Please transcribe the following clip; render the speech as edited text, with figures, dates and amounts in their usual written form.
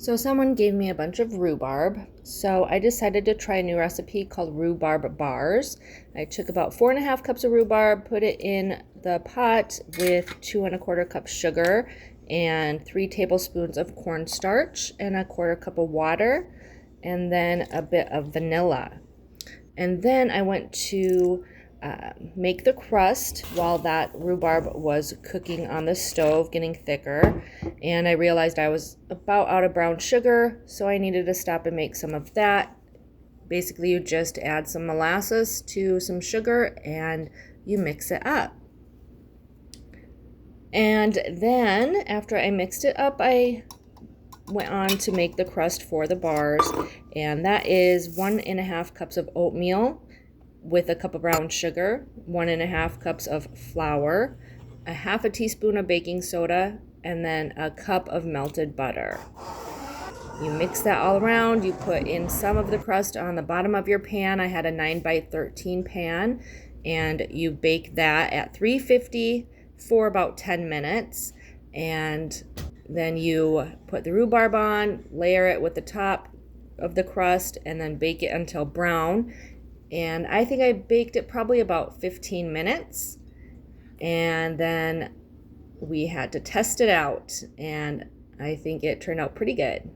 So someone gave me a bunch of rhubarb, so I decided to try a new recipe called Rhubarb Bars. I took about 4.5 cups of rhubarb, put it in the pot with 2¼ cups sugar and 3 tablespoons of cornstarch and 1/4 cup of water, and then a bit of vanilla. And then I went to make the crust while that rhubarb was cooking on the stove, getting thicker. And I realized I was about out of brown sugar, so I needed to stop and make some of that. Basically, you just add some molasses to some sugar and you mix it up. And then after I mixed it up, I went on to make the crust for the bars, and that is 1½ cups of oatmeal with a cup of brown sugar, 1½ cups of flour, a half a teaspoon of baking soda, and then a cup of melted butter. You mix that all around. You put in some of the crust on the bottom of your pan. I had a 9x13 pan, and you bake that at 350 for about 10 minutes. And then you put the rhubarb on, layer it with the top of the crust, and then bake it until brown. And I think I baked it probably about 15 minutes. And then we had to test it out, and I think it turned out pretty good.